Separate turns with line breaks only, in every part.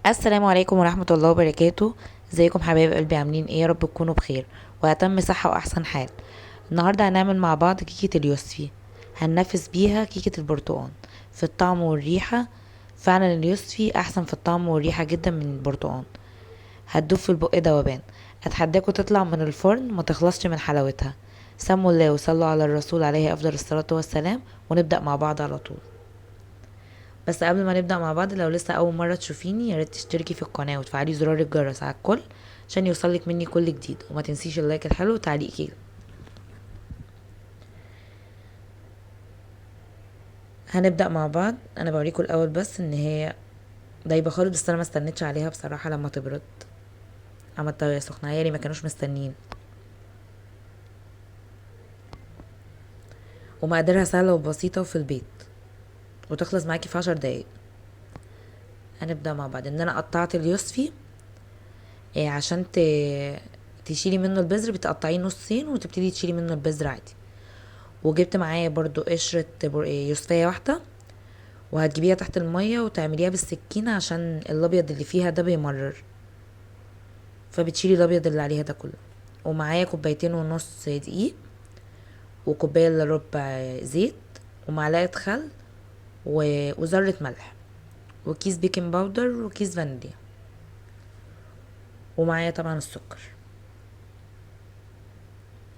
السلام عليكم ورحمة الله وبركاته. ازيكم حبايب قلبي؟ عاملين ايه؟ يا رب تكونوا بخير واتم صحة واحسن حال. النهاردة هنعمل مع بعض كيكة اليوسفي. هننفذ بيها كيكة البرتقال في الطعم والريحة. فعلا اليوسفي احسن في الطعم والريحة جدا من البرتقال. هتدوب في البق دوبان. اتحداكوا تطلع من الفرن ما تخلصش من حلاوتها. سموا الله وصلوا على الرسول عليه افضل الصلاة والسلام، ونبدأ مع بعض على طول. بس قبل ما نبدأ مع بعض، لو لسه أول مرة تشوفيني ياريت تشتركي في القناة وتفعلي زرار الجرس على الكل عشان يوصلك مني كل جديد، وما تنسيش اللايك الحلو وتعليق كده. هنبدأ مع بعض. أنا بوريكم الأول بس إن هي دايبة خالص، بس أنا ما استنيتش عليها بصراحة لما تبرد. عملتها وهي سخنة، عيالي ما كانوش مستنيين. ومقاديرها سهلة وبسيطة وفي البيت، وتخلص معاكي في 10 دقايق. هنبدأ مع بعض إن أنا قطعت اليوسفي. عشان تشيلي منه البذر بتقطعيه نصين وتبتدي تشيلي منه البذر عادي. وجبت معايا برضو قشرة يوسفية واحدة، وهتجيبيها تحت المية وتعمليها بالسكينة عشان الابيض اللي فيها ده بيمرر، فبتشيلي الابيض اللي عليها ده كله. ومعايا كوبايتين ونص دقيق، وكوباية الا ربع زيت، ومعلقة خل، وذرة ملح، وكيس بيكنج باودر، وكيس فانيليا. ومعايا طبعا السكر.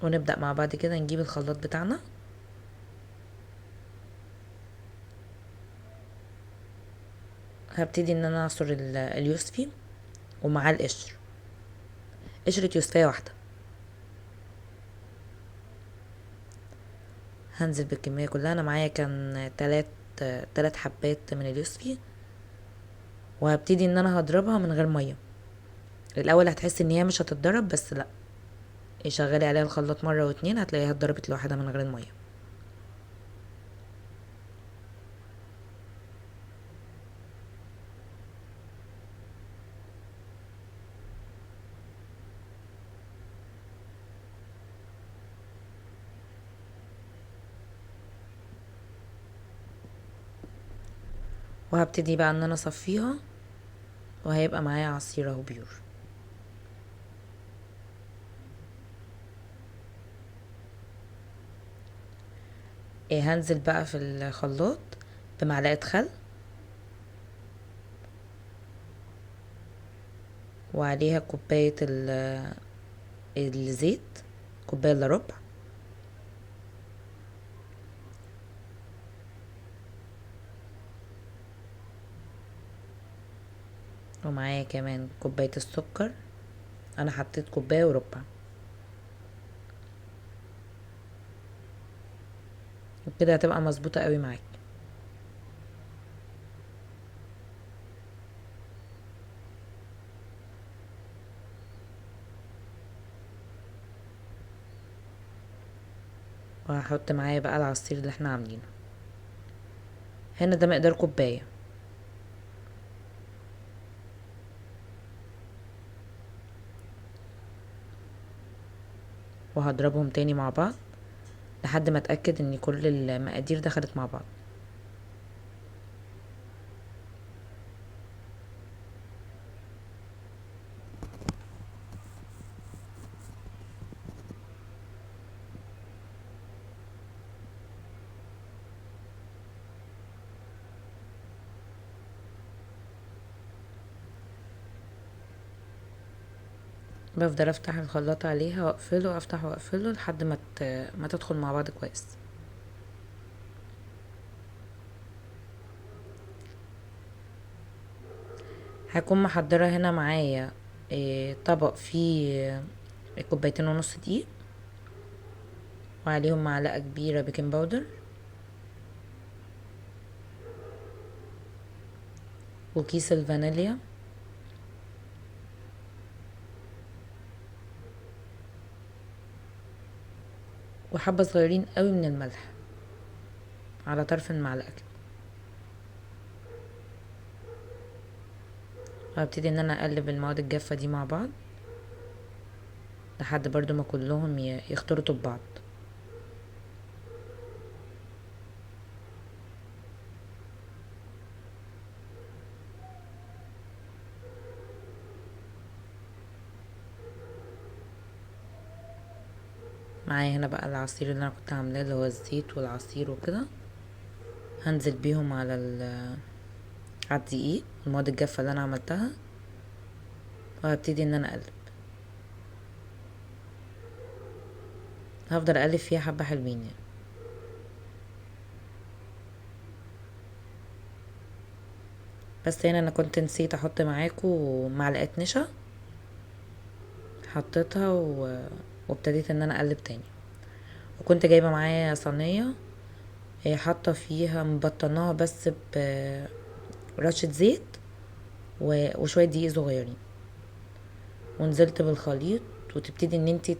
ونبدأ مع بعض كده نجيب الخلاط بتاعنا. هبتدي ان انا اعصر اليوسفي ومعاه القشر. قشرة يوسفية واحدة. هنزل بالكمية كلها. انا معايا كان تلات حبات من اليوسفي. وهبتدي ان انا هضربها من غير مية. الاول هتحسي ان هي مش هتتضرب، بس لا، شغلي عليها الخلاط مرة واتنين هتلاقيها اتضربت لوحدها من غير المية. وهبتدي بقى ان انا اصفيها، وهيبقى معايا عصير اهو بيور. هنزل بقى في الخلاط بمعلقة خل، وعليها كوباية الزيت، كوباية الا ربع. ومعايا كمان كوباية السكر. انا حطيت كوباية وربع. وكده هتبقى مظبوطة قوي معاك. وهحط معايا بقى العصير اللي احنا عاملينه. هنا ده مقدار كوباية. وهضربهم تاني مع بعض لحد ما اتأكد ان كل المقادير دخلت مع بعض. بفضل افتح الخلاط عليها واقفله، افتح واقفله لحد ما تدخل مع بعض كويس. هكون محضرة هنا معايا طبق فيه كوبايتين ونص دقيق، وعليهم معلقة كبيرة بيكنج باودر، وكيس الفانيليا، وحبة صغيرين قوي من الملح على طرف المعلقة كده. وهبتدي ان انا اقلب المواد الجافة دي مع بعض لحد برضو ما كلهم يختلطوا ببعض. معايا هنا بقى العصير اللي انا كنت عاملاه، اللي هو الزيت والعصير وكده. هنزل بيهم على الدقيق، المواد الجافة اللي انا عملتها، وهبتدي ان انا اقلب. هفضل اقلب فيها حبة حلوين يعني. بس هنا انا كنت نسيت احط معاكو معلقة نشا، حطيتها وابتديت ان انا اقلب تاني. وكنت جايبة معايا صينية، حاطة فيها مبطناها بس برشة زيت وشوية دقيق صغيرين، ونزلت بالخليط. وتبتدي ان انتي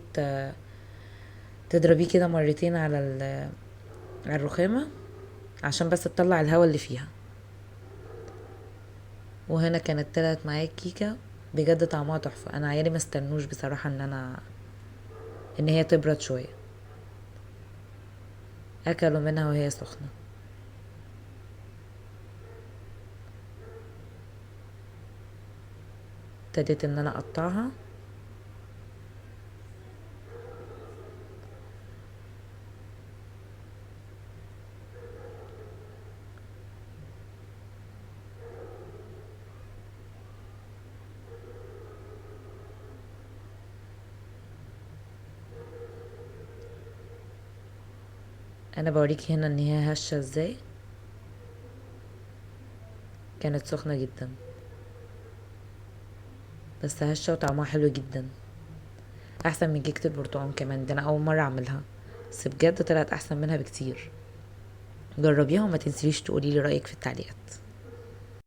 تضربيه كده مرتين على الرخامة، عشان بس تطلع الهواء اللي فيها. وهنا كانت طلعت معايا كيكة بجد طعمها تحفة. انا عيالي ما استنوش بصراحة ان هي تبرد شوية، اكلوا منها وهي سخنة. ابتديت ان انا اقطعها. انا بوريكي هنا ان هي هشة ازاي، كانت سخنة جدا بس هشة وطعمها حلو جدا، احسن من كيكة البرتقال كمان. ده انا اول مرة اعملها، بس بجد طلعت احسن منها بكتير. جربيها وما تنسيش تقولي لي رأيك في التعليقات.